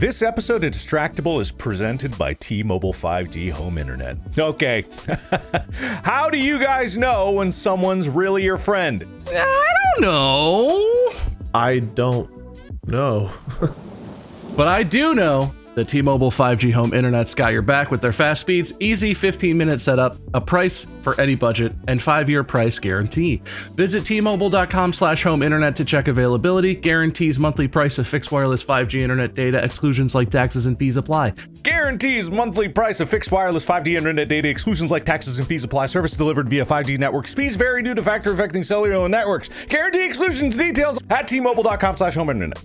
This episode of Distractible is presented by T-Mobile 5G Home Internet. Okay, how do you guys know when someone's really your friend? I don't know. I don't know. But I do know that T-Mobile 5G Home Internet's got your back with their fast speeds, easy 15-minute setup, a price for any budget, and 5-year price guarantee. Visit T-Mobile.com/home internet to check availability. Guarantees monthly price of fixed wireless 5G internet data. Exclusions like taxes and fees apply. Guarantees monthly price of fixed wireless 5G internet data. Exclusions like taxes and fees apply. Service delivered via 5G network. Speeds vary due to factor affecting cellular networks. Guarantee exclusions details at T-Mobile.com/home internet.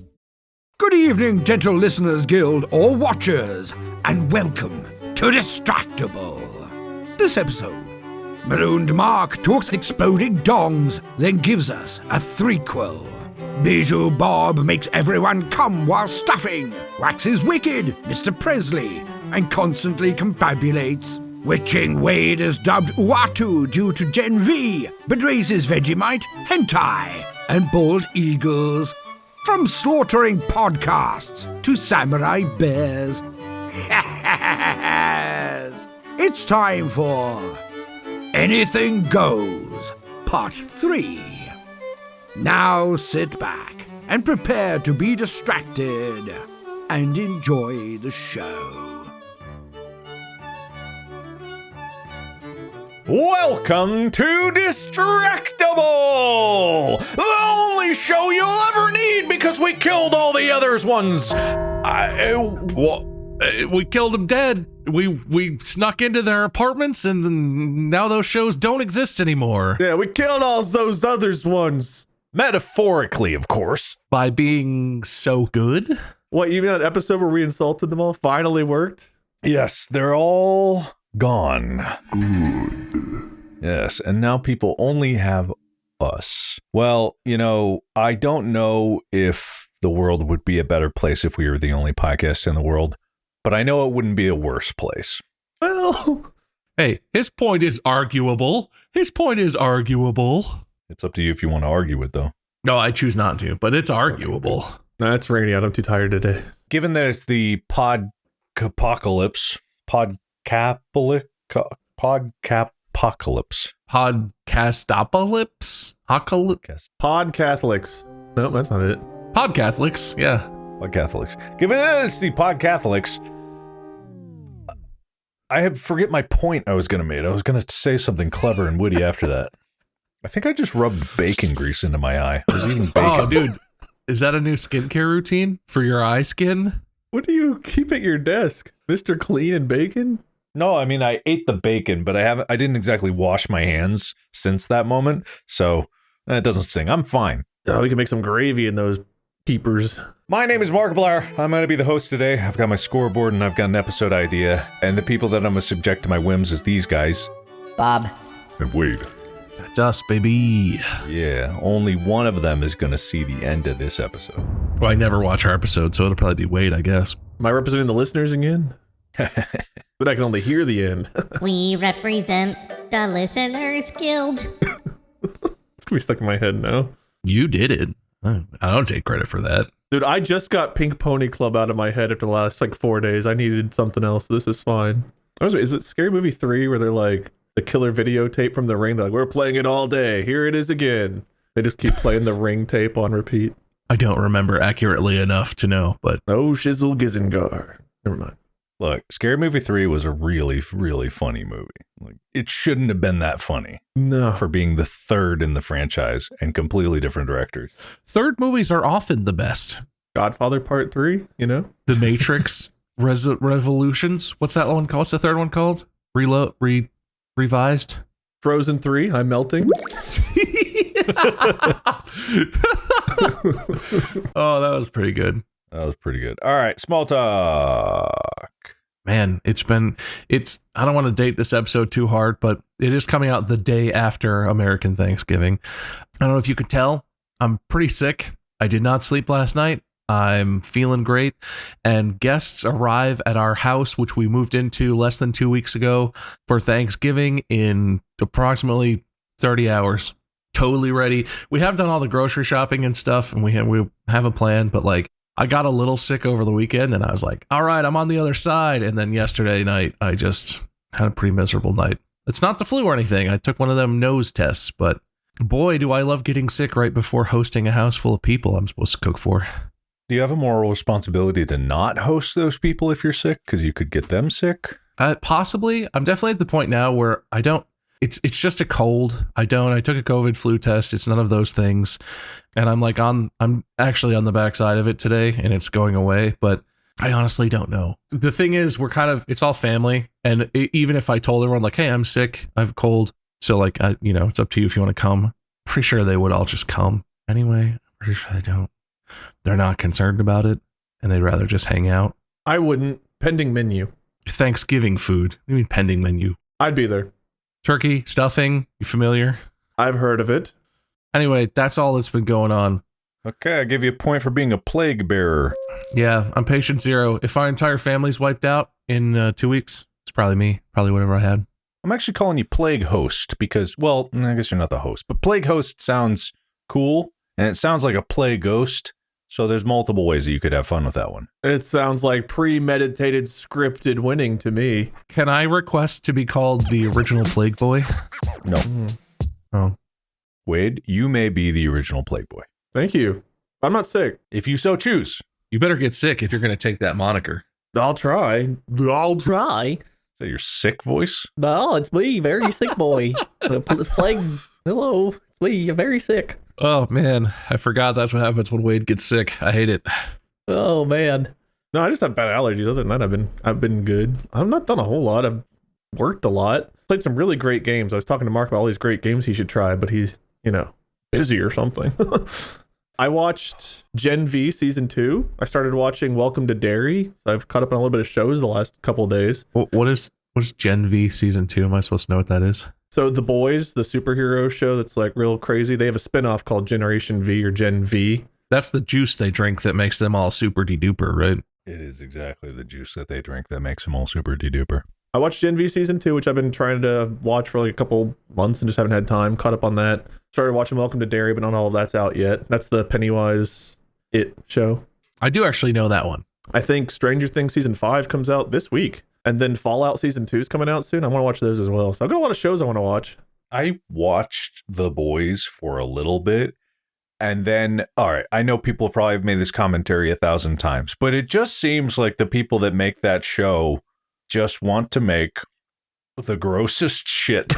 Good evening, gentle listeners guild or watchers, and welcome to Distractible. This episode, Marooned Mark talks exploding dongs, then gives us a threequel. Bijou Bob makes everyone come while stuffing, waxes wicked, Mr. Presley, and constantly confabulates. Witching Wade is dubbed Uatu due to Gen V, but raises Vegemite, hentai, and bald eagles. From slaughtering podcasts to samurai bears. It's time for Anything Goes, Part 3. Now sit back and prepare to be distracted and enjoy the show. Welcome to Distractible! The only show you'll ever need because we killed all the others ones. We killed them dead. We snuck into their apartments, and now those shows don't exist anymore. Yeah, we killed all those others ones. Metaphorically, of course. By being so good? What, you mean that episode where we insulted them all finally worked? Yes, they're all gone. Good. Yes, and now people only have us. Well, you know, I don't know if the world would be a better place if we were the only podcast in the world, but I know it wouldn't be a worse place. Well, hey, his point is arguable. It's up to you if you want to argue it, though. No, I choose not to, but it's arguable. nah, it's rainy out. I'm too tired today. Given that it's the podcapocalypse. Podcastopolypse? Podcatholics. No, that's not it. Podcatholics, yeah. Podcatholics. Given that it's the Podcatholics, I forget my point I was going to make. I was going to say something clever and witty after that. I think I just rubbed bacon grease into my eye. I was eating bacon. Oh, dude. Is that a new skincare routine for your eye skin? What do you keep at your desk? Mr. Clean and Bacon? No, I mean, I ate the bacon, but I didn't exactly wash my hands since that moment, so it doesn't sting. I'm fine. Oh, we can make some gravy in those peepers. My name is Markiplier. I'm going to be the host today. I've got my scoreboard and I've got an episode idea, and the people that I'm going to subject to my whims is these guys. Bob. And Wade. That's us, baby. Yeah, only one of them is going to see the end of this episode. Well, I never watch our episode, so it'll probably be Wade, I guess. Am I representing the listeners again? But I can only hear the end. We represent the Listeners Guild. It's going to be stuck in my head now. You did it. I don't take credit for that. Dude, I just got Pink Pony Club out of my head after the last 4 days. I needed something else. This is fine. Is it Scary Movie 3 where they're like the killer videotape from The Ring? They're like, we're playing it all day. Here it is again. They just keep playing The Ring tape on repeat. I don't remember accurately enough to know, but... Oh, shizzle gizengar. Never mind. Look, Scary Movie 3 was a really, really funny movie. Like, it shouldn't have been that funny. No. For being the third in the franchise and completely different directors. Third movies are often the best. Godfather Part 3, you know? The Matrix Revolutions. What's that one called? What's the third one called? Revised? Frozen 3, I'm melting. Oh, that was pretty good. That was pretty good. All right, small talk. Man, I don't want to date this episode too hard, but it is coming out the day after American Thanksgiving. I don't know if you could tell, I'm pretty sick. I did not sleep last night. I'm feeling great. And guests arrive at our house, which we moved into less than 2 weeks ago for Thanksgiving in approximately 30 hours. Totally ready. We have done all the grocery shopping and stuff, and we have a plan, but I got a little sick over the weekend, and I was like, all right, I'm on the other side. And then yesterday night, I just had a pretty miserable night. It's not the flu or anything. I took one of them nose tests, but boy, do I love getting sick right before hosting a house full of people I'm supposed to cook for. Do you have a moral responsibility to not host those people if you're sick? Because you could get them sick? Possibly. I'm definitely at the point now where I don't. It's just a cold. I took a COVID flu test. It's none of those things. And I'm actually on the backside of it today, and it's going away. But I honestly don't know. The thing is, it's all family. And even if I told everyone, like, hey, I'm sick, I have a cold. So, like, it's up to you if you want to come. Pretty sure they would all just come. Anyway, pretty sure they don't. They're not concerned about it, and they'd rather just hang out. I wouldn't. Pending menu. Thanksgiving food. I mean, pending menu. I'd be there. Turkey, stuffing, you familiar? I've heard of it. Anyway, that's all that's been going on. Okay, I give you a point for being a plague bearer. Yeah, I'm patient zero. If our entire family's wiped out in 2 weeks, it's probably me. Probably whatever I had. I'm actually calling you plague host because, well, I guess you're not the host, but plague host sounds cool, and it sounds like a plague ghost. So there's multiple ways that you could have fun with that one. It sounds like premeditated, scripted winning to me. Can I request to be called the original Plague Boy? No. Oh. Wade, you may be the original plague boy. Thank you. I'm not sick. If you so choose. You better get sick if you're going to take that moniker. I'll try. Try. Is that your sick voice? No, it's me, very sick boy. Plague. Hello, it's me, very sick. Oh, man. I forgot that's what happens when Wade gets sick. I hate it. Oh, man. No, I just have bad allergies. Other than that, I've been good. I've not done a whole lot. I've worked a lot. Played some really great games. I was talking to Mark about all these great games he should try, but he's, busy or something. I watched Gen V Season 2. I started watching Welcome to Derry. So I've caught up on a little bit of shows the last couple of days. What is Gen V Season 2? Am I supposed to know what that is? So The Boys, the superhero show that's like real crazy, they have a spinoff called Generation V or Gen V. That's the juice they drink that makes them all super de-duper, right? It is exactly the juice that they drink that makes them all super de-duper. I watched Gen V Season 2, which I've been trying to watch for like a couple months and just haven't had time. Caught up on that. Started watching Welcome to Derry, but not all of that's out yet. That's the Pennywise It show. I do actually know that one. I think Stranger Things Season 5 comes out this week. And then Fallout Season 2 is coming out soon. I want to watch those as well. So I've got a lot of shows I want to watch. I watched The Boys for a little bit. And then, all right, I know people probably have made this commentary 1,000 times, but it just seems like the people that make that show just want to make the grossest shit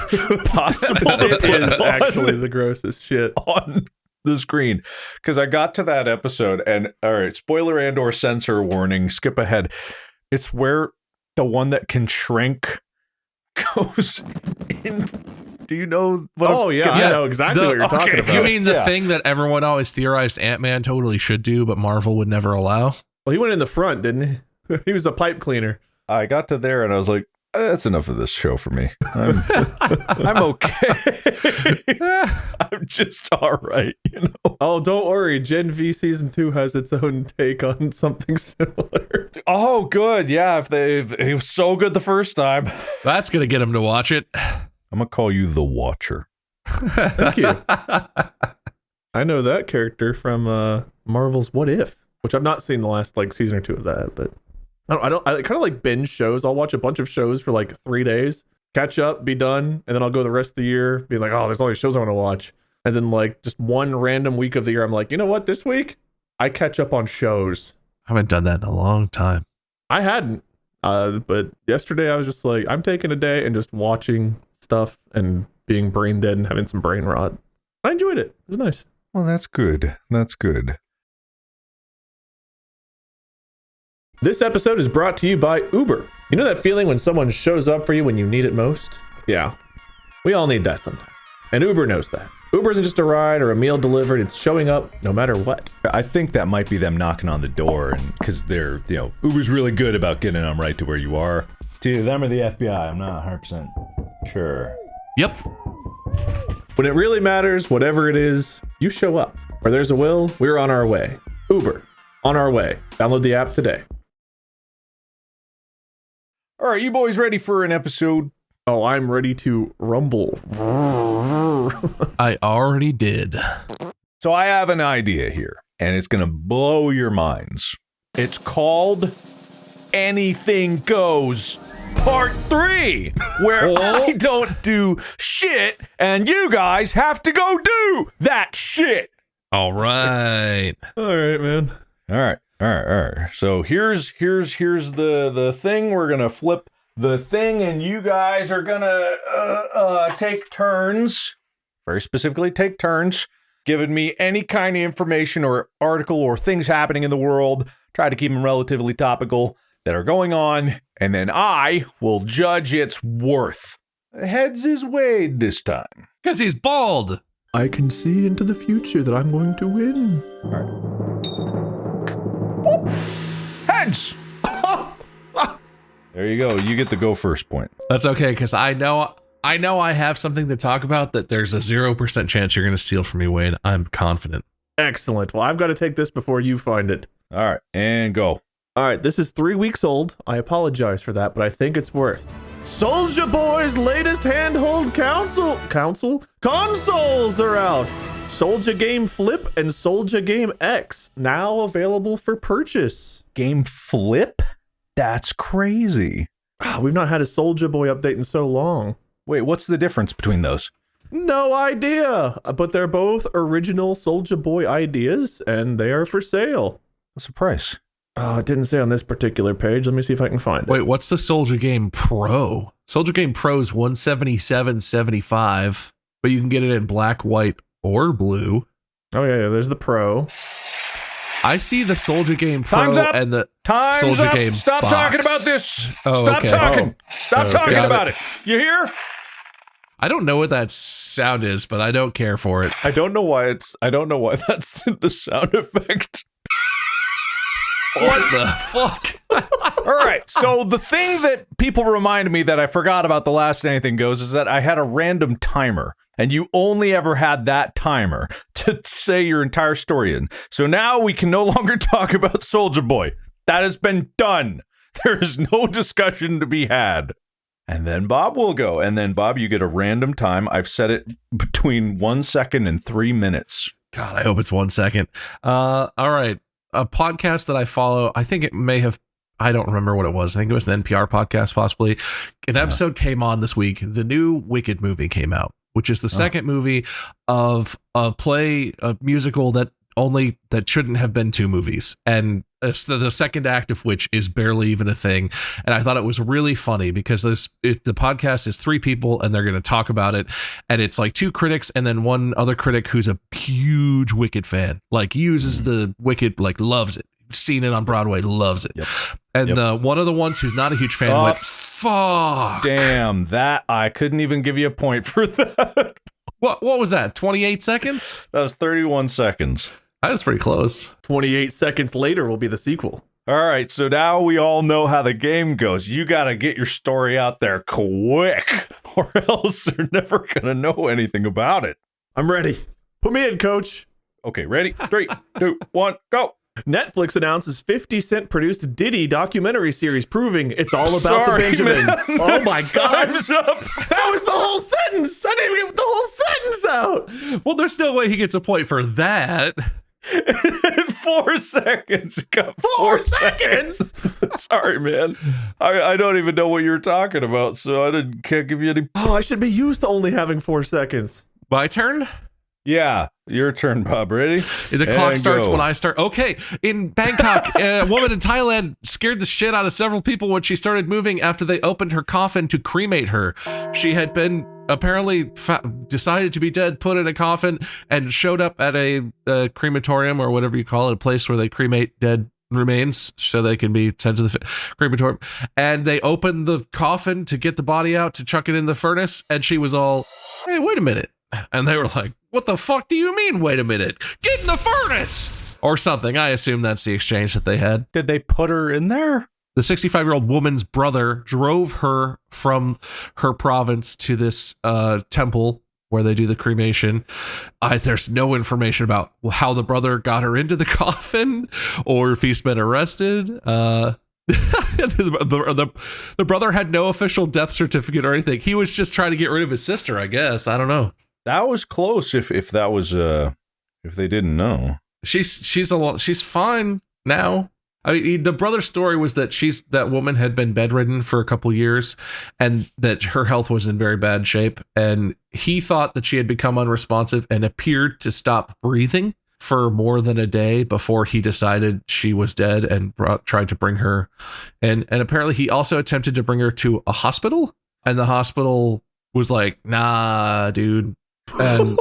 possible. It is actually the grossest shit on the screen. Because I got to that episode and, all right, spoiler and or censor warning, skip ahead. It's where the one that can shrink goes in. Do you know what? Oh, yeah, I know exactly what you're talking about. You mean the thing that everyone always theorized Ant-Man totally should do, but Marvel would never allow? Well, he went in the front, didn't he? He was a pipe cleaner. I got to there and I was like, that's enough of this show for me. I'm okay. I'm just all right, Oh, don't worry. Gen V Season 2 has its own take on something similar. Oh, good. Yeah, it was so good the first time. That's going to get him to watch it. I'm going to call you the Watcher. Thank you. I know that character from Marvel's What If, which I've not seen the last season or two of that, but I kind of like binge shows. I'll watch a bunch of shows for 3 days, catch up, be done, and then I'll go the rest of the year be like, oh, there's all these shows I want to watch. And then just one random week of the year, I'm like, you know what? This week I catch up on shows. I haven't done that in a long time. I hadn't, but yesterday I was just like, I'm taking a day and just watching stuff and being brain dead and having some brain rot. I enjoyed it. It was nice. Well, that's good. That's good. This episode is brought to you by Uber. You know that feeling when someone shows up for you when you need it most? Yeah, we all need that sometimes. And Uber knows that. Uber isn't just a ride or a meal delivered, it's showing up no matter what. I think that might be them knocking on the door, and because they're, Uber's really good about getting them right to where you are. To them or the FBI, I'm not 100% sure. Yep. When it really matters, whatever it is, you show up. Where there's a will, we're on our way. Uber, on our way. Download the app today. All right, you boys ready for an episode? Oh, I'm ready to rumble. I already did. So I have an idea here. and it's going to blow your minds. It's called Anything Goes Part 3, where I don't do shit and you guys have to go do that shit. All right. All right, man. All right. So here's the thing. We're going to flip the thing and you guys are going to take turns. Very specifically take turns giving me any kind of information or article or things happening in the world. Try to keep them relatively topical that are going on, and then I will judge its worth. Heads is Wade this time. Because he's bald. I can see into the future that I'm going to win. All right. Heads! There you go. You get the go first point. That's okay, because I know I have something to talk about that there's a 0% chance you're going to steal from me, Wade. I'm confident. Excellent. Well, I've got to take this before you find it. All right, and go. All right, this is 3 weeks old. I apologize for that, but I think it's worth. Soulja Boy's latest handheld consoles are out. Soulja Game Flip and Soulja Game X, now available for purchase. Game Flip? That's crazy. We've not had a Soulja Boy update in so long. Wait, what's the difference between those? No idea, but they're both original Soulja Boy ideas, and they are for sale. What's the price? It didn't say on this particular page. Let me see if I can find it. Wait, what's the Soulja Game Pro? Soulja Game Pro is $177.75, but you can get it in black, white, or blue. Oh yeah, there's the Pro. I see the Soulja Game Pro Time's up. and the Time's Soulja up. Game Stop box. talking about this. Oh, Stop okay. talking. Stop talking Got about it. You hear? I don't know what that sound is, but I don't care for it. I don't know why that's the sound effect. What the fuck? All right. So the thing that people reminded me that I forgot about the last Anything Goes is that I had a random timer, and you only ever had that timer to say your entire story in. So now we can no longer talk about Soulja Boy. That has been done. There is no discussion to be had. And then Bob will go. And then, Bob, you get a random time. I've set it between 1 second and 3 minutes. God, I hope it's 1 second. All right. A podcast that I follow, I think it may have, I don't remember what it was. I think it was an NPR podcast, possibly. An episode came on this week. The new Wicked movie came out, which is the second movie of a musical that shouldn't have been 2 movies. And the second act of which is barely even a thing. And I thought it was really funny because the podcast is 3 people and they're going to talk about it. And it's like 2 critics and then one other critic who's a huge Wicked fan, like uses the Wicked, like loves it. Seen it on Broadway, loves it. Yep. And one of the ones who's not a huge fan went, fuck. Damn, that I couldn't even give you a point for that. What was that? 28 seconds? That was 31 seconds. That was pretty close. 28 seconds later will be the sequel. All right, so now we all know how the game goes. You got to get your story out there quick, or else they're never going to know anything about it. I'm ready. Put me in, coach. Okay, ready? 3, 2, 1, go. Netflix announces 50 Cent produced Diddy documentary series proving it's all about the Benjamins. Man. Oh my God. Time's up. That was the whole sentence. I didn't even get the whole sentence out. Well, there's no way he gets a point for that. 4 seconds. You got 4 seconds? Sorry, man. I don't even know what you're talking about, so I can't give you any. Oh, I should be used to only having 4 seconds. My turn? Yeah, your turn, Bob. Ready? The clock And starts go. when I start. Okay, in Bangkok, a woman in Thailand scared the shit out of several people when she started moving after they opened her coffin to cremate her. She had been apparently decided to be dead, put in a coffin, and showed up at a crematorium or whatever you call it, a place where they cremate dead remains so they can be sent to the crematorium. And they opened the coffin to get the body out to chuck it in the furnace, and she was all, "Hey, wait a minute." And they were like, "What the fuck do you mean, wait a minute? Get in the furnace!" Or something. I assume that's the exchange that they had. Did they put her in there? The 65-year-old woman's brother drove her from her province to this temple where they do the cremation. There's no information about how the brother got her into the coffin or if he's been arrested. The brother had no official death certificate or anything. He was just trying to get rid of his sister, I guess. I don't know. That was close. If that was if they didn't know. She's fine now. I mean, the brother's story was that that woman had been bedridden for a couple years and that her health was in very bad shape. And he thought that she had become unresponsive and appeared to stop breathing for more than a day before he decided she was dead and tried to bring her. And apparently he also attempted to bring her to a hospital, and the hospital was like, nah, dude. And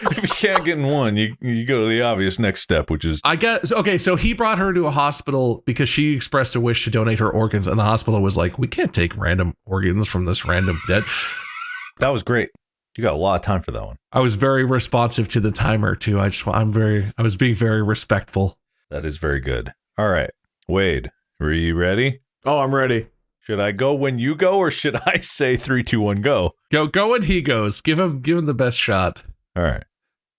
If you can't get in one, you go to the obvious next step, which is... I guess, okay, so he brought her to a hospital because she expressed a wish to donate her organs, and the hospital was like, we can't take random organs from this random dead. That was great. You got a lot of time for that one. I was very responsive to the timer, too. I was being very respectful. That is very good. All right. Wade, are you ready? Oh, I'm ready. Should I go when you go, or should I say 3, 2, 1, go? Go when he goes. Give him the best shot. All right.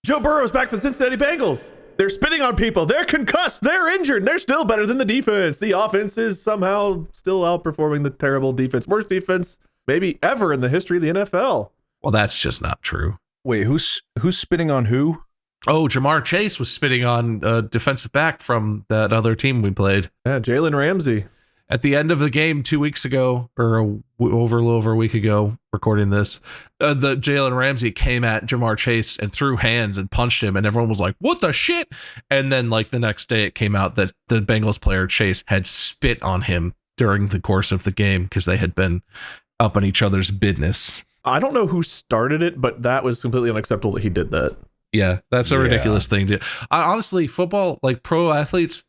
Joe Burrow's back for the Cincinnati Bengals. They're spitting on people. They're concussed. They're injured. They're still better than the defense. The offense is somehow still outperforming the terrible defense. Worst defense maybe ever in the history of the NFL. Well, that's just not true. Wait, who's spitting on who? Oh, Jamar Chase was spitting on a defensive back from that other team we played. Yeah, Jalen Ramsey. At the end of the game 2 weeks ago, or a little over a week ago, recording this, the Jalen Ramsey came at Jamar Chase and threw hands and punched him, and everyone was like, what the shit? And then like the next day it came out that the Bengals player Chase had spit on him during the course of the game because they had been up on each other's business. I don't know who started it, but that was completely unacceptable that he did that. Yeah, that's a ridiculous thing to... honestly, football, like pro athletes,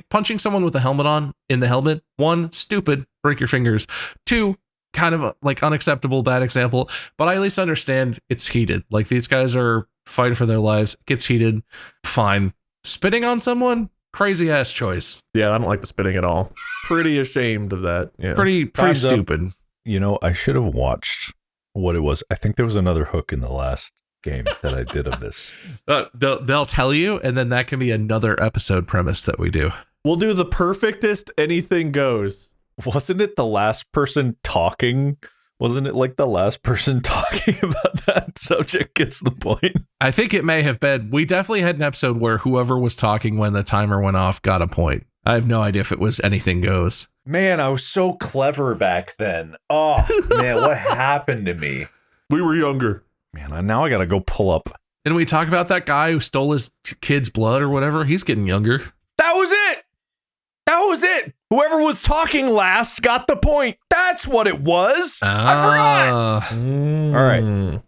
punching someone with a helmet on in the helmet, 1, stupid, break your fingers. 2, kind of like unacceptable, bad example, but I at least understand it's heated. Like these guys are fighting for their lives. It gets heated. Fine. Spitting on someone? Crazy ass choice. Yeah, I don't like the spitting at all. Pretty ashamed of that. Yeah. Pretty stupid. You know, I should have watched what it was. I think there was another hook in the last game that I did of this. They'll tell you, and then that can be another episode premise that we do. We'll do the perfectest anything goes. Wasn't it the last person talking? Wasn't it like the last person talking about that subject gets the point? I think it may have been. We definitely had an episode where whoever was talking when the timer went off got a point. I have no idea if it was anything goes. Man, I was so clever back then. Oh, man, what happened to me? We were younger. Man, now I got to go pull up. Didn't we talk about that guy who stole his kid's blood or whatever? He's getting younger. That was it. That was it. Whoever was talking last got the point. That's what it was. I forgot. All right.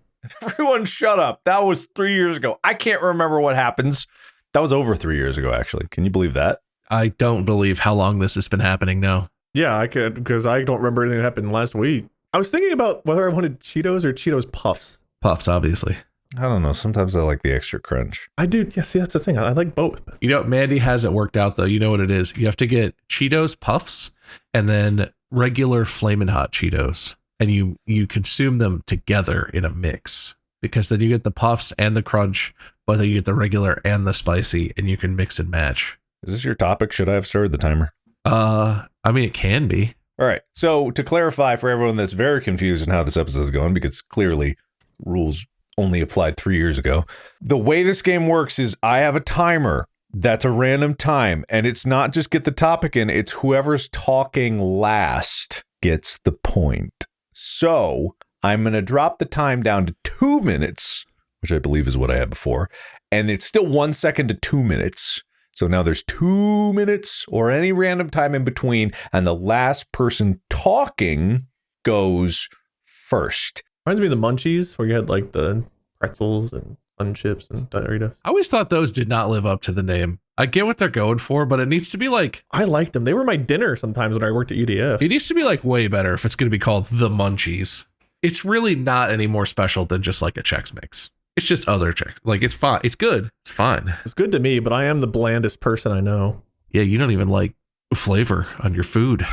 Everyone shut up. That was 3 years ago. I can't remember what happens. That was over 3 years ago, actually. Can you believe that? I don't believe how long this has been happening now. Yeah, I could, because I don't remember anything that happened last week. I was thinking about whether I wanted Cheetos or Cheetos Puffs. Puffs, obviously. I don't know. Sometimes I like the extra crunch. I do. Yeah, see, that's the thing. I like both. You know, Mandy has it worked out, though. You know what it is. You have to get Cheetos Puffs and then regular Flamin' Hot Cheetos. And you consume them together in a mix. Because then you get the puffs and the crunch, but then you get the regular and the spicy, and you can mix and match. Is this your topic? Should I have started the timer? I mean, it can be. All right. So to clarify for everyone that's very confused in how this episode is going, because clearly rules only applied 3 years ago. The way this game works is I have a timer that's a random time, and it's not just get the topic in, it's whoever's talking last gets the point. So I'm going to drop the time down to 2 minutes, which I believe is what I had before, and it's still 1 second to 2 minutes. So now there's 2 minutes or any random time in between, and the last person talking goes first. Reminds me of the Munchies, where you had like the pretzels and Sun Chips and Doritos. I always thought those did not live up to the name. I get what they're going for, but it needs to be like... I liked them. They were my dinner sometimes when I worked at UDF. It needs to be like way better if it's going to be called the Munchies. It's really not any more special than just like a Chex Mix. It's just other Chex. Like, it's fine. It's good. It's fine. It's good to me, but I am the blandest person I know. Yeah, you don't even like flavor on your food.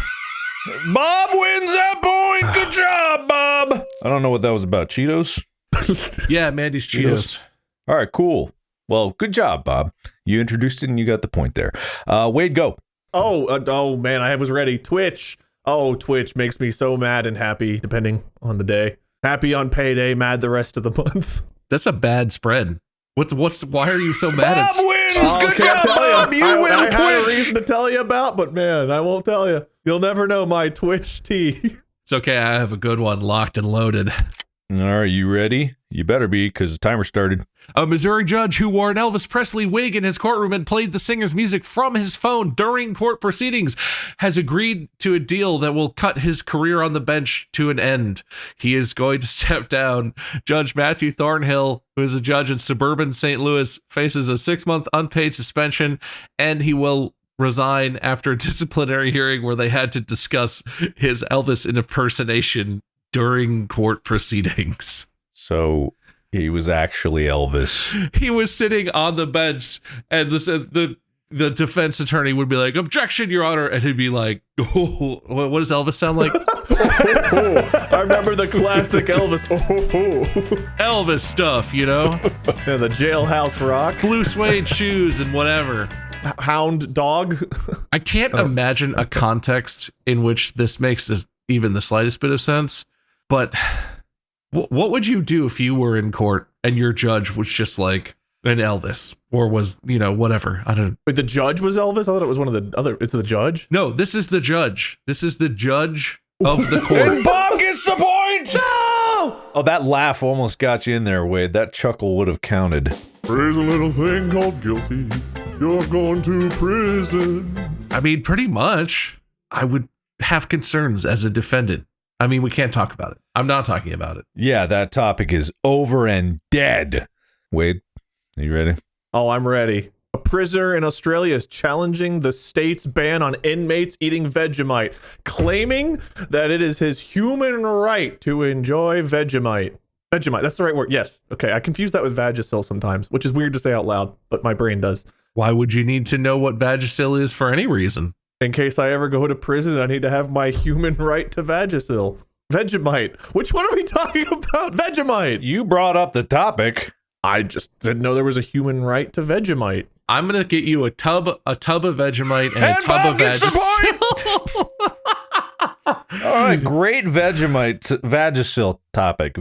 Bob wins that point. Good job, Bob. I don't know what that was about. Cheetos? Yeah, Mandy's Cheetos. All right, cool. Well, good job, Bob. You introduced it and you got the point there. Wade, go. Oh man, I was ready. Twitch. Oh, Twitch makes me so mad and happy, depending on the day. Happy on payday, mad the rest of the month. That's a bad spread. Why are you so mad Bob wins! wins. Oh, Good can't job, tell Bob. ya. You win I a had a Twitch. reason to tell you about, but man, I won't tell you. You'll never know my Twitch tea. It's okay. I have a good one locked and loaded. All right, you ready? You better be, because the timer started. A Missouri judge who wore an Elvis Presley wig in his courtroom and played the singer's music from his phone during court proceedings has agreed to a deal that will cut his career on the bench to an end. He is going to step down. Judge Matthew Thornhill, who is a judge in suburban St. Louis, faces a 6-month unpaid suspension, and he will resign after a disciplinary hearing where they had to discuss his Elvis impersonation during court proceedings. So he was actually Elvis. He was sitting on the bench, and the defense attorney would be like, "Objection, Your Honor," and he'd be like, "Oh, what does Elvis sound like?" I remember the classic Elvis. Elvis stuff, you know, Yeah, the jailhouse rock. blue suede shoes and whatever. Hound dog. I can't imagine a context in which this makes even the slightest bit of sense. But what would you do if you were in court and your judge was just like an Elvis or was, you know, whatever? I don't. Wait, the judge was Elvis? I thought it was one of the other. It's the judge? No, this is the judge. This is the judge of the court. Bob gets the point! No! Oh, that laugh almost got you in there, Wade. That chuckle would have counted. There's a little thing called guilty. You're going to prison. I mean, pretty much. I would have concerns as a defendant. I mean, we can't talk about it. I'm not talking about it. Yeah, that topic is over and dead. Wade, are you ready? Oh, I'm ready. A prisoner in Australia is challenging the state's ban on inmates eating Vegemite, claiming that it is his human right to enjoy Vegemite. Vegemite, that's the right word. Yes. Okay, I confuse that with Vagisil sometimes, which is weird to say out loud, but my brain does. Why would you need to know what Vagisil is for any reason? In case I ever go to prison, I need to have my human right to Vagisil. Vegemite. Which one are we talking about? Vegemite. You brought up the topic. I just didn't know there was a human right to Vegemite. I'm gonna get you a tub of Vegemite and a tub Bob of gets the Vagisil. All right, great Vegemite, Vagisil topic.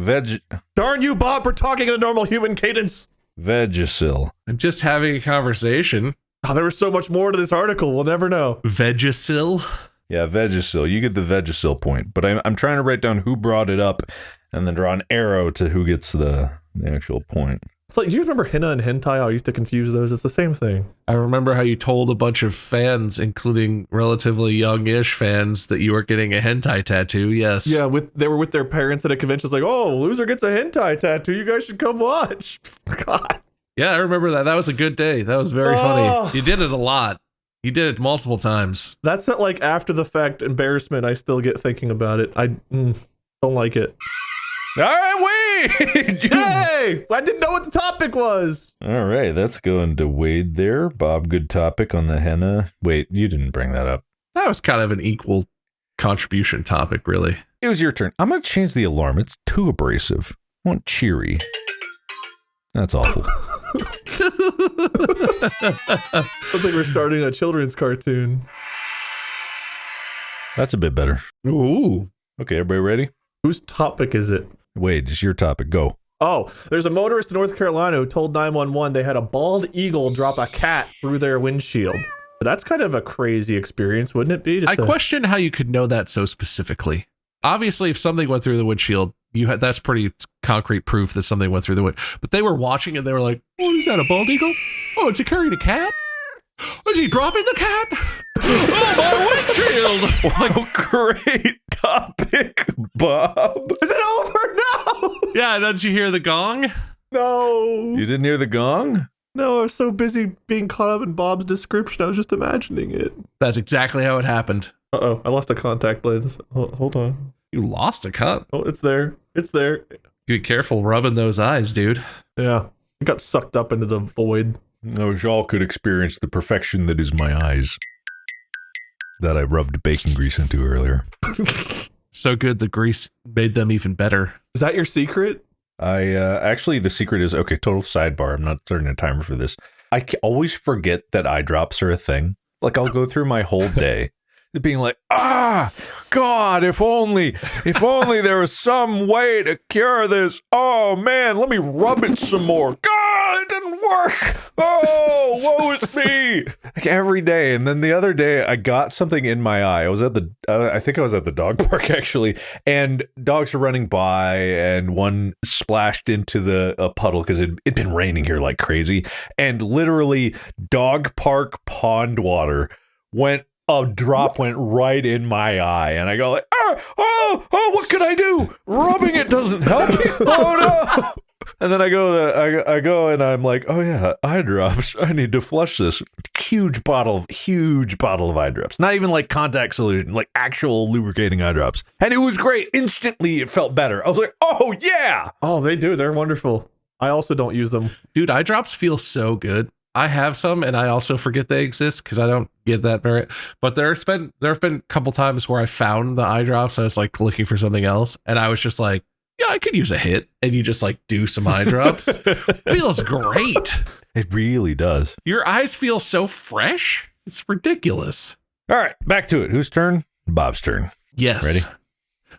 Darn you, Bob, for talking in a normal human cadence. Vagisil. I'm just having a conversation. Oh, there was so much more to this article. We'll never know. Vagisil. Yeah, Vagisil. You get the Vagisil point, but I'm trying to write down who brought it up and then draw an arrow to who gets the actual point. It's like, do you remember henna and hentai? I used to confuse those. It's the same thing. I remember how you told a bunch of fans, including relatively young-ish fans, that you were getting a hentai tattoo. Yes. Yeah, they were with their parents at a convention. It's like, oh, loser gets a hentai tattoo. You guys should come watch. God. Yeah, I remember that. That was a good day. That was very Oh. funny. You did it a lot. You did it multiple times. That's that like after the fact embarrassment I still get thinking about it. I don't like it. All right, Wade! Hey! I didn't know what the topic was. All right, that's going to Wade there. Bob, good topic on the henna. Wait, you didn't bring that up. That was kind of an equal contribution topic, really. It was your turn. I'm going to change the alarm. It's too abrasive. I want cheery. That's awful. I think we're starting a children's cartoon. That's a bit better. Ooh. Okay, everybody ready? Whose topic is it? Wade, it's your topic. Go. Oh, there's a motorist in North Carolina who told 911 they had a bald eagle drop a cat through their windshield. That's kind of a crazy experience, wouldn't it be? I question how you could know that so specifically. Obviously, if something went through the windshield, that's pretty concrete proof that something went through the wind. But they were watching and they were like, "Oh, is that a bald eagle? Oh, is he carrying a cat? Is he dropping the cat? Oh, my windshield!" Wow, great topic, Bob. Is it over? No! Yeah, didn't you hear the gong? No! You didn't hear the gong? No, I was so busy being caught up in Bob's description, I was just imagining it. That's exactly how it happened. Uh-oh, I lost a contact lens. Hold on. You lost a cut. Oh, it's there. It's there. Be careful rubbing those eyes, dude. Yeah, it got sucked up into the void. I wish all could experience the perfection that is my eyes. That I rubbed bacon grease into earlier. So good the grease made them even better. Is that your secret? Actually, the secret is, okay, total sidebar. I'm not starting a timer for this. I always forget that eye drops are a thing. Like, I'll go through my whole day being like, God, if only there was some way to cure this. Oh man, let me rub it some more. God, it didn't work. Oh, woe is me. Like every day. And then the other day I got something in my eye. I was at the I think I was at the dog park actually, and dogs are running by, and one splashed into a puddle because it'd been raining here like crazy, and literally dog park pond water a drop went right in my eye, and I go like, oh, what can I do? Rubbing it doesn't help. Oh no! And then I go and I'm like, oh yeah, eye drops. I need to flush this huge bottle of eye drops. Not even like contact solution, like actual lubricating eye drops. And it was great. Instantly, it felt better. I was like, oh yeah. Oh, they do. They're wonderful. I also don't use them. Dude, eye drops feel so good. I have some, and I also forget they exist because I don't get that very. But there have been a couple times where I found the eye drops. I was like looking for something else, and I was just like, yeah, I could use a hit, and you just like do some eye drops. Feels great. It really does. Your eyes feel so fresh. It's ridiculous. All right, back to it. Whose turn? Bob's turn. Yes. Ready?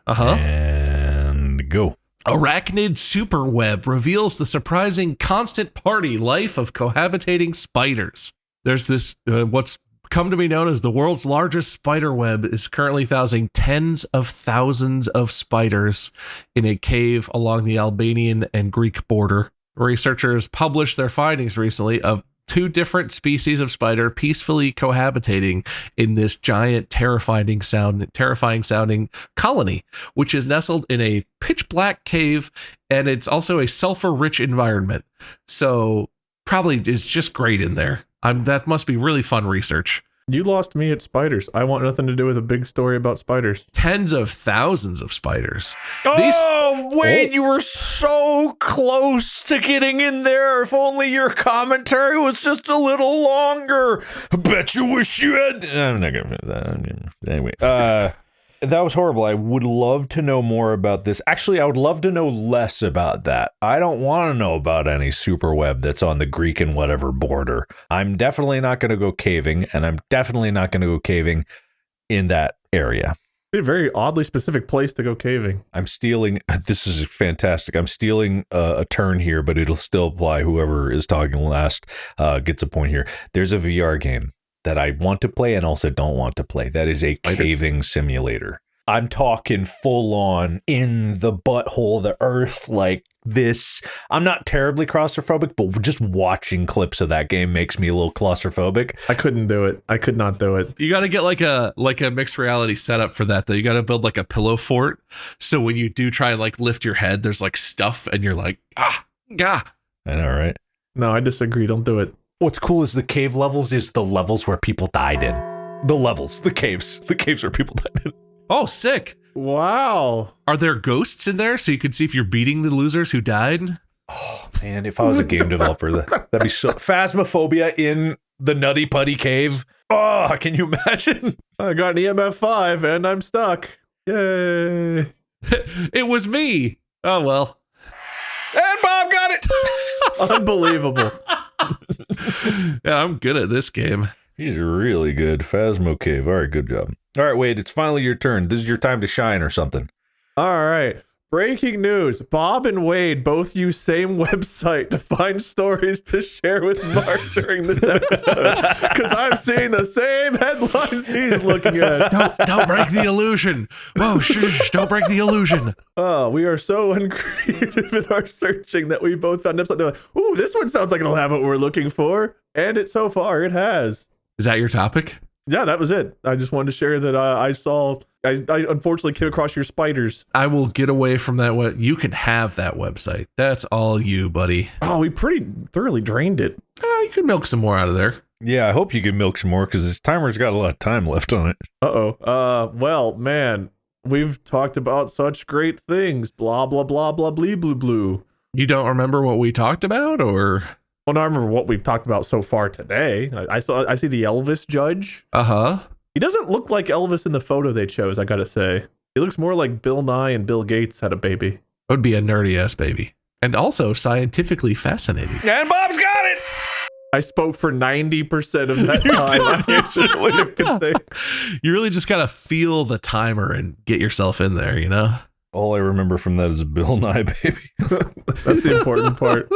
And go. Arachnid superweb reveals the surprising constant party life of cohabitating spiders. There's this, what's come to be known as the world's largest spider web is currently housing tens of thousands of spiders in a cave along the Albanian and Greek border. Researchers published their findings recently of 2 different species of spider peacefully cohabitating in this giant, terrifying sounding colony, which is nestled in a pitch black cave, and it's also a sulfur-rich environment. So probably is just great in there. That must be really fun research. You lost me at spiders. I want nothing to do with a big story about spiders. Tens of thousands of spiders. You were so close to getting in there. If only your commentary was just a little longer. I bet you wish you had. I'm not going to. Anyway, that was horrible. I would love to know more about this. Actually, I would love to know less about that. I don't want to know about any super web that's on the Greek and whatever border. I'm definitely not going to go caving, and I'm definitely not going to go caving in that area. A very oddly specific place to go caving. I'm stealing. This is fantastic. I'm stealing a turn here, but it'll still apply. Whoever is talking last gets a point here. There's a VR game that I want to play and also don't want to play. That is a caving simulator. I'm talking full on in the butthole of the earth like this. I'm not terribly claustrophobic, but just watching clips of that game makes me a little claustrophobic. I couldn't do it. I could not do it. You got to get like a mixed reality setup for that though. You got to build like a pillow fort. So when you do try and like lift your head, there's like stuff and you're like, gah. I know, right? No, I disagree. Don't do it. What's cool is the cave levels is the levels where people died in. The caves where people died in. Oh, sick. Wow. Are there ghosts in there so you can see if you're beating the losers who died? Oh, man, if I was a game developer, that'd be so... Phasmophobia in the Nutty Putty Cave. Oh, can you imagine? I got an EMF 5 and I'm stuck. Yay. It was me. Oh, well. And Bob got it. Unbelievable. Yeah, I'm good at this game. He's really good. Phasmo Cave. All right, good job. All right, Wade, it's finally your turn. This is your time to shine or something. All right. Breaking news. Bob and Wade both use same website to find stories to share with Mark during this episode. Because I'm seeing the same headlines he's looking at. Don't break the illusion. Whoa, shh, don't break the illusion. Oh, we are so uncreative in our searching that we both found episodes. They're like, ooh, this one sounds like it'll have what we're looking for. And so far, it has. Is that your topic? Yeah, that was it. I just wanted to share that I unfortunately came across your spiders. I will get away from that. You can have that website. That's all you, buddy. Oh, we pretty thoroughly drained it. You can milk some more out of there. Yeah, I hope you can milk some more because this timer's got a lot of time left on it. Well, man, we've talked about such great things. Blah, blah, blah, blah, blee, blue, blue. You don't remember what we talked about, or? Well, no, I remember what we've talked about so far today. I see the Elvis judge. Uh-huh. He doesn't look like Elvis in the photo they chose, I gotta say. He looks more like Bill Nye and Bill Gates had a baby. It would be a nerdy ass baby. And also scientifically fascinating. And Bob's got it! I spoke for 90% of that time. I actually could think. You really just gotta feel the timer and get yourself in there, you know? All I remember from that is Bill Nye, baby. That's the important part.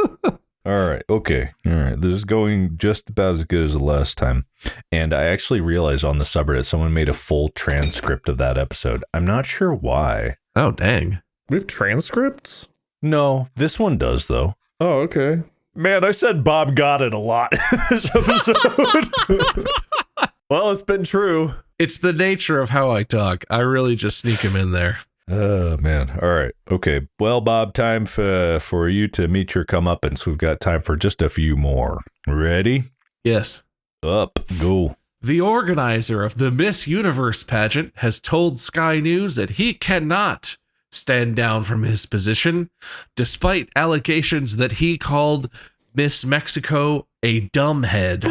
All right. Okay. All right. This is going just about as good as the last time. And I actually realized on the subreddit, someone made a full transcript of that episode. I'm not sure why. Oh, dang. We have transcripts? No, this one does, though. Oh, okay. Man, I said Bob got it a lot this episode. Well, it's been true. It's the nature of how I talk. I really just sneak him in there. Oh, man. All right. Okay. Well, Bob, time for you to meet your comeuppance. We've got time for just a few more. Ready? Yes. Up. Go. The organizer of the Miss Universe pageant has told Sky News that he cannot stand down from his position, despite allegations that he called Miss Mexico a dumbhead.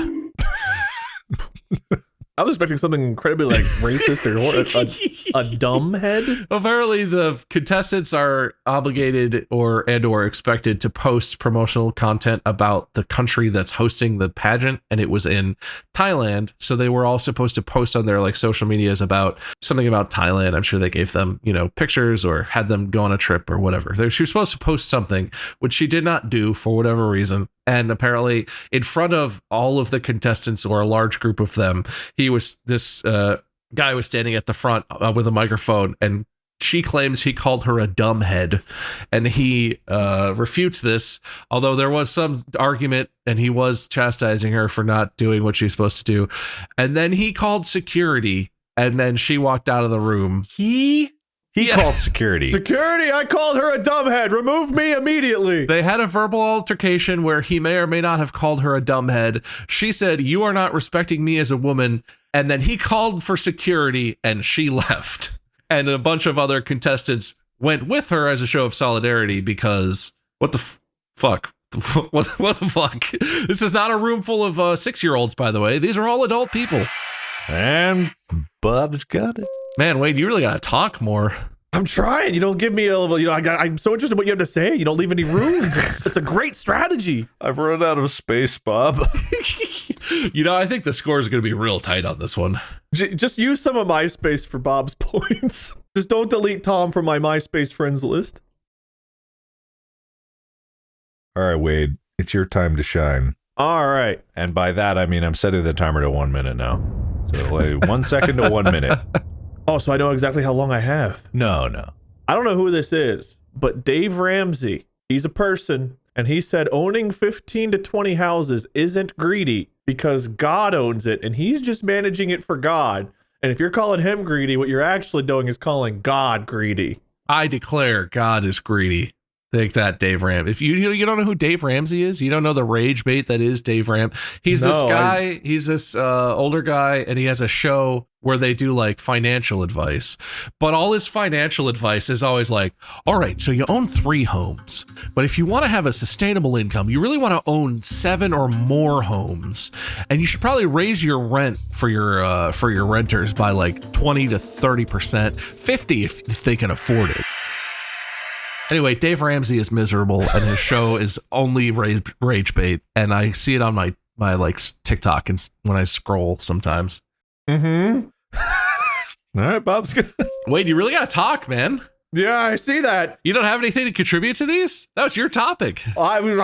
I was expecting something incredibly like racist or a dumb head. Apparently, the contestants are obligated or expected to post promotional content about the country that's hosting the pageant, and it was in Thailand. So they were all supposed to post on their like social medias about something about Thailand. I'm sure they gave them, pictures or had them go on a trip or whatever. She was supposed to post something, which she did not do for whatever reason. And apparently, in front of all of the contestants or a large group of them, this guy was standing at the front with a microphone, and she claims he called her a dumbhead, and he refutes this. Although there was some argument, and he was chastising her for not doing what she's supposed to do, and then he called security, and then she walked out of the room. He called security. Security, I called her a dumbhead. Remove me immediately. They had a verbal altercation where he may or may not have called her a dumbhead. She said, "You are not respecting me as a woman." And then he called for security and she left. And a bunch of other contestants went with her as a show of solidarity because what the fuck? What the fuck? This is not a room full of 6-year-olds, by the way. These are all adult people. And Bob's got it. Man, Wade, you really got to talk more. I'm trying. You don't give me I'm so interested in what you have to say. You don't leave any room. It's a great strategy. I've run out of space, Bob. I think the score is going to be real tight on this one. Just use some of my space for Bob's points. Just don't delete Tom from my MySpace friends list. All right, Wade, it's your time to shine. All right. And by that, I mean I'm setting the timer to 1 minute now. So 1 second to 1 minute. Oh, so I know exactly how long I have. No. I don't know who this is, but Dave Ramsey, he's a person, and he said owning 15 to 20 houses isn't greedy because God owns it, and he's just managing it for God. And if you're calling him greedy, what you're actually doing is calling God greedy. I declare God is greedy. Take that, Dave Ramsey. If you don't know who Dave Ramsey is, you don't know the rage bait that is Dave Ramsey. He's this guy. He's this older guy, and he has a show where they do like financial advice. But all his financial advice is always like, all right, so you own 3 homes, but if you want to have a sustainable income, you really want to own 7 or more homes, and you should probably raise your rent for your renters by like 20 to 30%, 50 if they can afford it. Anyway, Dave Ramsey is miserable, and his show is only rage bait, and I see it on my like TikTok and when I scroll sometimes. Mm-hmm. All right, Bob's good. Wait, you really gotta talk, man. Yeah, I see that. You don't have anything to contribute to these? That was your topic. How do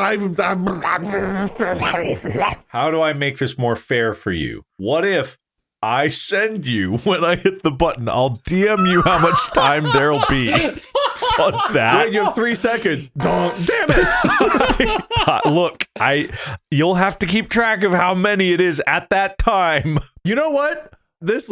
I make this more fair for you? What if I send you, when I hit the button, I'll DM you how much time there'll be on that. Wait, you have 3 seconds. Damn it. Look, you'll have to keep track of how many it is at that time. You know what? This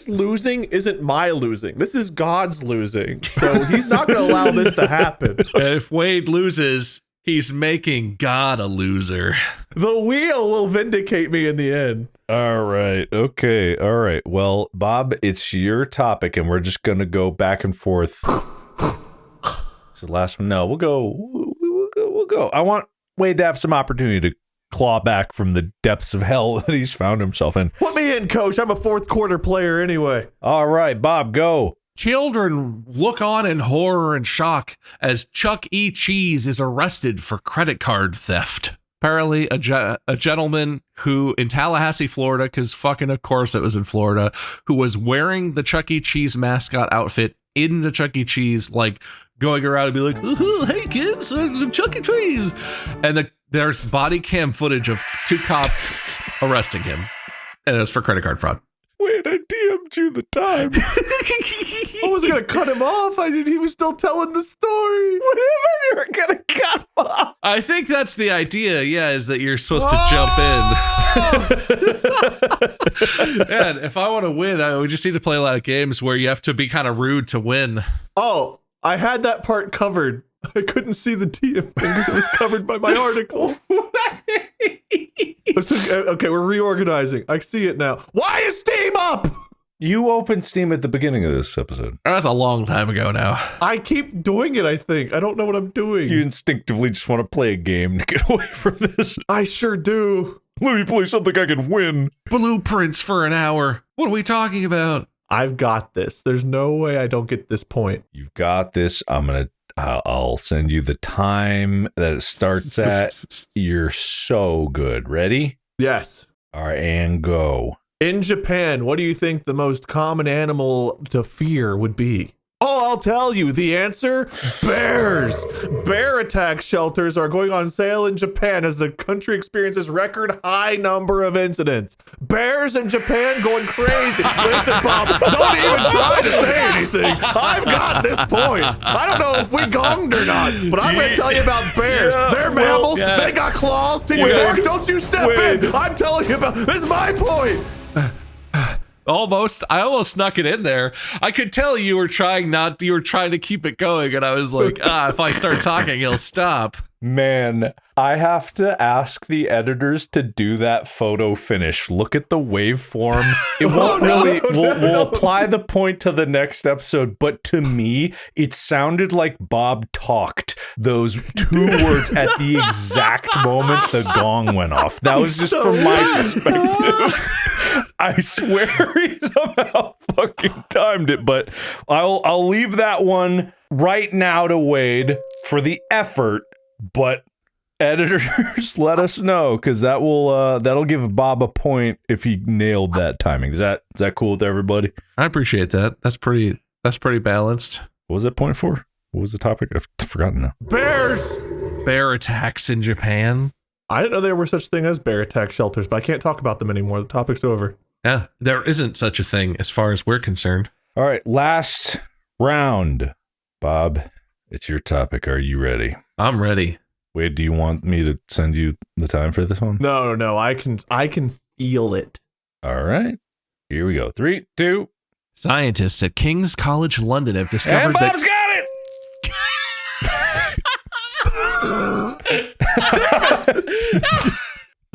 losing isn't my losing. This is God's losing. So he's not going to allow this to happen. If Wade loses, he's making God a loser. The wheel will vindicate me in the end. All right. Okay. All right. Well, Bob, it's your topic, and we're just going to go back and forth. It's the last one. No, we'll go. We'll go. I want Wade to have some opportunity to claw back from the depths of hell that he's found himself in. Put me in, coach. I'm a 4th quarter player anyway. All right, Bob, go. Children look on in horror and shock as Chuck E. Cheese is arrested for credit card theft. apparently a gentleman who in Tallahassee, Florida, because fucking of course it was in Florida, who was wearing the Chuck E. Cheese mascot outfit in the Chuck E. Cheese, like going around and be like, hey kids, Chuck E. Cheese. And there's body cam footage of 2 cops arresting him. And it was for credit card fraud. Wait, I DM'd you the time. I was gonna cut him off. He was still telling the story. Whatever, you're gonna cut him off. I think that's the idea, yeah, is that you're supposed to jump in. And if I want to win, we just need to play a lot of games where you have to be kind of rude to win. Oh, I had that part covered. I couldn't see the DM because it was covered by my article. Okay, we're reorganizing. I see it now. Why is Steam up? You opened Steam at the beginning of this episode. That's a long time ago now. I keep doing it, I think. I don't know what I'm doing. You instinctively just want to play a game to get away from this. I sure do. Let me play something I can win. Blueprints for an hour. What are we talking about? I've got this. There's no way I don't get this point. You've got this. I'll send you the time that it starts at. You're so good. Ready? Yes. All right, and go. In Japan, what do you think the most common animal to fear would be? Oh, I'll tell you the answer. Bears. Bear attack shelters are going on sale in Japan as the country experiences record high number of incidents. Bears in Japan going crazy. Listen, Bob, don't even try to say anything. I've got this point. I don't know if we gonged or not, but I'm going to tell you about bears. They're mammals. They got claws. Teamwork. Don't you step in. I'm telling you about. This is my point. I almost snuck it in there. I could tell you were trying to keep it going, and I was like, if I start talking, he'll stop. Man, I have to ask the editors to do that photo finish. Look at the waveform. It won't we'll apply the point to the next episode, but to me, it sounded like Bob talked those 2 words at the exact moment the gong went off. That was just from my perspective. I swear he somehow fucking timed it, but I'll leave that one right now to Wade for the effort. But editors, let us know, because that'll give Bob a point if he nailed that timing. Is that cool with everybody? I appreciate that. That's pretty balanced. What was that point for? What was the topic? I've forgotten now. Bears. Bear attacks in Japan. I didn't know there were such thing as bear attack shelters, but I can't talk about them anymore. The topic's over. Yeah, there isn't such a thing as far as we're concerned. All right, last round. Bob, it's your topic. Are you ready? I'm ready. Wade, do you want me to send you the time for this one? No. I can feel it. All right. Here we go. 3, 2. Scientists at King's College London have discovered And Bob's got it!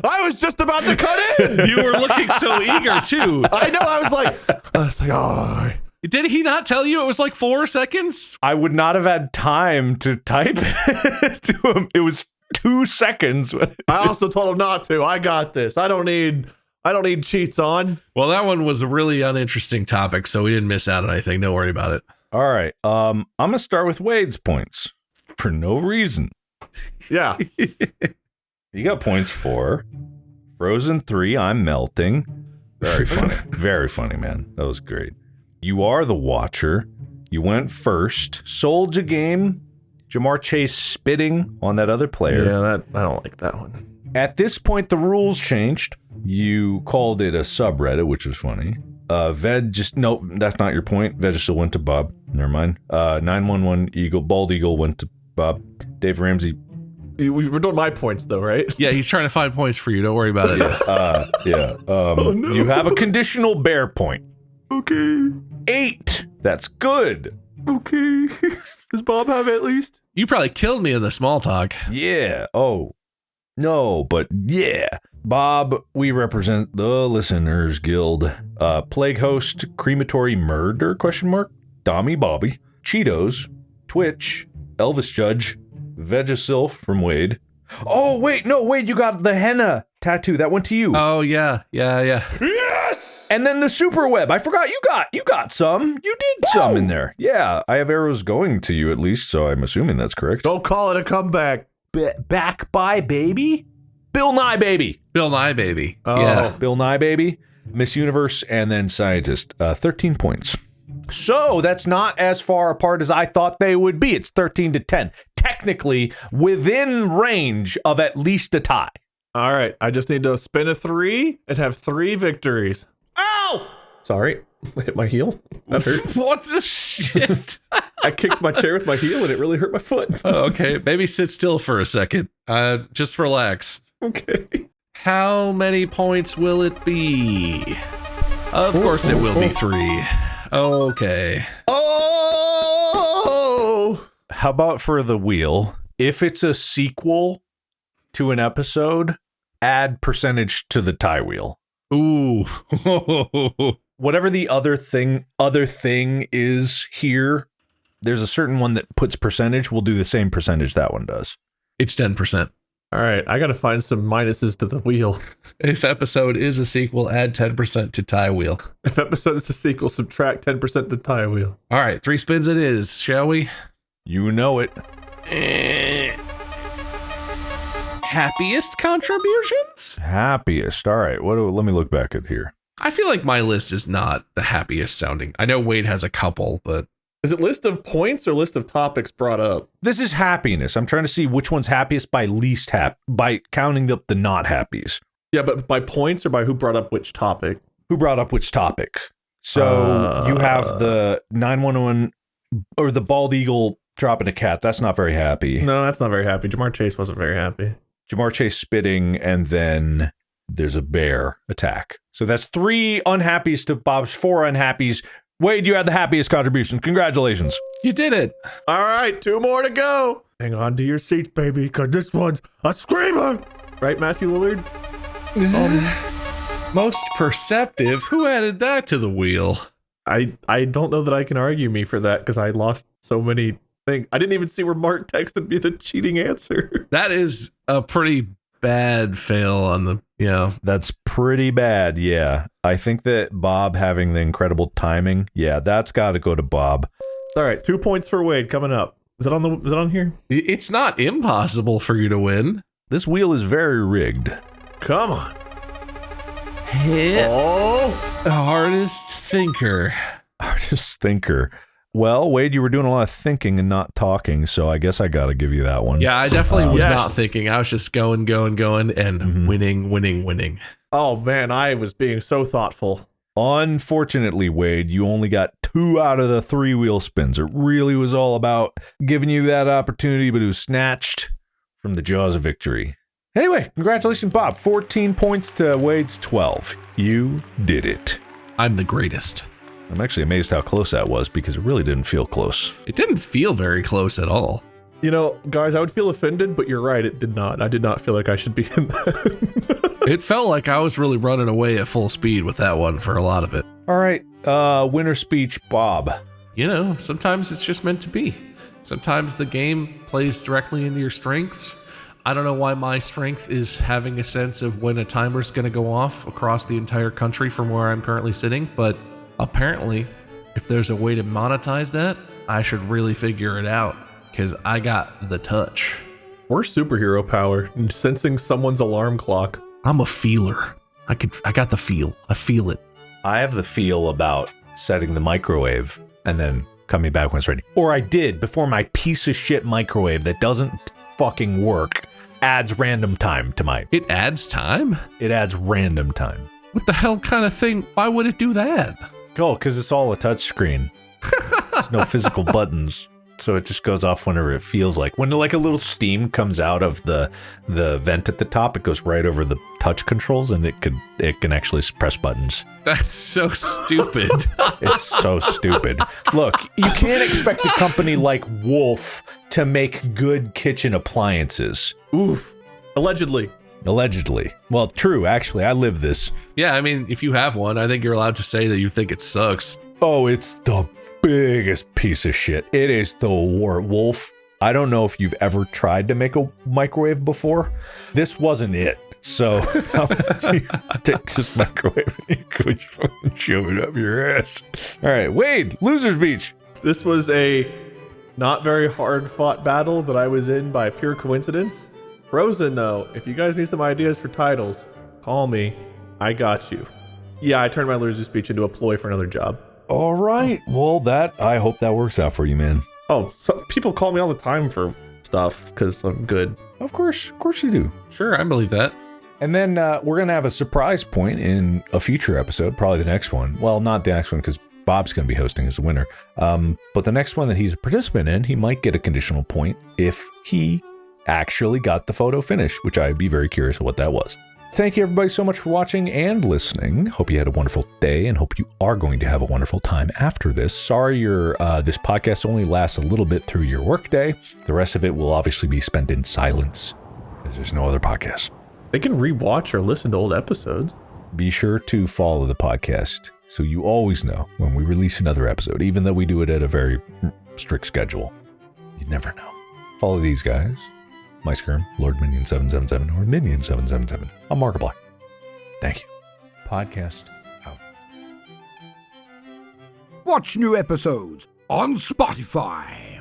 I was just about to cut in. You were looking so eager too. I know. I was like, oh. Did he not tell you it was like 4 seconds? I would not have had time to type it to him. It was 2 seconds. I also told him not to. I got this. I don't need cheats on. Well, that one was a really uninteresting topic, so we didn't miss out on anything. Don't worry about it. All right. I'm gonna start with Wade's points for no reason. Yeah. You got points for Frozen 3, I'm Melting. Very funny. Very funny, man. That was great. You Are the Watcher. You went first. Sold your game. Jamar Chase spitting on that other player. Yeah, I don't like that one. At this point, the rules changed. You called it a subreddit, which was funny. No, that's not your point. Veg still went to Bob. Never mind. 911 Eagle, Bald Eagle went to Bob. Dave Ramsey. We're doing my points though, right? Yeah, he's trying to find points for you. Don't worry about it. Yeah. Oh, no. You have a conditional bear point. Okay. 8. That's good. Okay. Does Bob have at least? You probably killed me in the small talk. Yeah. Oh. No, but yeah. Bob, we represent the Listeners Guild. Plague Host, Crematory Murder, ? Dommy Bobby, Cheetos, Twitch, Elvis Judge, Vegasilf from Wade. Oh, wait, no, Wade, you got the henna tattoo. That went to you. Oh, yeah. Yes! And then the super web. I forgot you got some. You did some in there. Yeah, I have arrows going to you at least, so I'm assuming that's correct. Don't call it a comeback. Back by baby? Bill Nye Baby. Bill Nye Baby. Oh. Yeah. Bill Nye Baby, Miss Universe, and then Scientist. 13 points. So that's not as far apart as I thought they would be. It's 13 to 10. Technically within range of at least a tie. All right, I just need to spin a 3 and have 3 victories. Ow! Sorry, I hit my heel. That hurt. What's this shit? I kicked my chair with my heel and it really hurt my foot. Oh, okay, maybe sit still for a second. Just relax. Okay. How many points will it be? Of course it will be 3. Okay. Oh! How about for the wheel? If it's a sequel to an episode, add percentage to the tie wheel. Ooh. Whatever the other thing is here, there's a certain one that puts percentage. We'll do the same percentage that one does. It's 10%. All right, I got to find some minuses to the wheel. If episode is a sequel, add 10% to tie wheel. If episode is a sequel, subtract 10% to tie wheel. All right, 3 spins it is, shall we? You know it. Happiest contributions? Happiest. All right. Let me look back at here. I feel like my list is not the happiest sounding. I know Wade has a couple, but Is it list of points or list of topics brought up? This is happiness. I'm trying to see which one's happiest by least by counting up the not happies. Yeah, but by points or by who brought up which topic? Who brought up which topic? So you have the 911 or the bald eagle dropping a cat. That's not very happy. No, that's not very happy. Jamar Chase wasn't very happy. Jamar Chase spitting, and then there's a bear attack. So that's 3 unhappies to Bob's 4 unhappies. Wade, you had the happiest contribution. Congratulations. you did it. All right, 2 more to go. Hang on to your seats, baby, because this one's a screamer. Right, Matthew Lillard? Most perceptive? Who added that to the wheel? I don't know that I can argue me for that because I lost so many things. I didn't even see where Mark texted me the cheating answer. That is a pretty bad fail on the, That's pretty bad, yeah. I think that Bob having the incredible timing, yeah, that's got to go to Bob. All right, 2 points for Wade coming up. Is it on here? It's not impossible for you to win. This wheel is very rigged. Come on. Hit Oh, hardest thinker. Artist thinker. Well, Wade, you were doing a lot of thinking and not talking, so I guess I got to give you that one. Yeah, I definitely was Yes. not thinking. I was just going, and winning. Oh man, I was being so thoughtful. Unfortunately, Wade, you only got 2 out of the 3 wheel spins. It really was all about giving you that opportunity, but it was snatched from the jaws of victory. Anyway, congratulations, Bob. 14 points to Wade's 12. You did it. I'm the greatest. I'm actually amazed how close that was because it really didn't feel close. It didn't feel very close at all. You know, guys, I would feel offended, but you're right, it did not. I did not feel like I should be in that. It felt like I was really running away at full speed with that one for a lot of it. All right, winner speech, Bob. Sometimes it's just meant to be. Sometimes the game plays directly into your strengths. I don't know why my strength is having a sense of when a timer's going to go off across the entire country from where I'm currently sitting, but apparently, if there's a way to monetize that, I should really figure it out, because I got the touch. We're superhero power, sensing someone's alarm clock. I'm a feeler. I got the feel. I feel it. I have the feel about setting the microwave and then coming back when it's ready. Or I did before my piece of shit microwave that doesn't fucking work adds random time to mine. It adds time? It adds random time. What the hell kind of thing? Why would it do that? Oh, because it's all a touch screen. There's no physical buttons. So it just goes off whenever it feels like. When like a little steam comes out of the vent at the top, it goes right over the touch controls and it can actually press buttons. That's so stupid. It's so stupid. Look, you can't expect a company like Wolf to make good kitchen appliances. Oof. Allegedly. Well, true, actually. I live this. Yeah, I mean, if you have one, I think you're allowed to say that you think it sucks. Oh, it's the biggest piece of shit. It is the war. Wolf, I don't know if you've ever tried to make a microwave before. This wasn't it. So, how about you take this microwave and you go fucking shove it up your ass. All right, Wade, loser's beach. This was a not very hard fought battle that I was in by pure coincidence. Frozen, though, if you guys need some ideas for titles, call me. I got you. Yeah, I turned my loser speech into a ploy for another job. All right. Well, I hope that works out for you, man. Oh, people call me all the time for stuff because I'm good. Of course you do. Sure, I believe that. And then we're going to have a surprise point in a future episode, probably the next one. Well, not the next one because Bob's going to be hosting as the winner. But the next one that he's a participant in, he might get a conditional point if he actually got the photo finished, which I'd be very curious of what that was. Thank you everybody so much for watching and listening. Hope you had a wonderful day and hope you are going to have a wonderful time after this. Sorry this podcast only lasts a little bit through your workday. The rest of it will obviously be spent in silence because there's no other podcast. They can rewatch or listen to old episodes. Be sure to follow the podcast so you always know when we release another episode, even though we do it at a very strict schedule. You never know. Follow these guys. MySkirm, Lord Minion 777, or Minion 777. I'm Markiplier. Thank you. Podcast out. Watch new episodes on Spotify.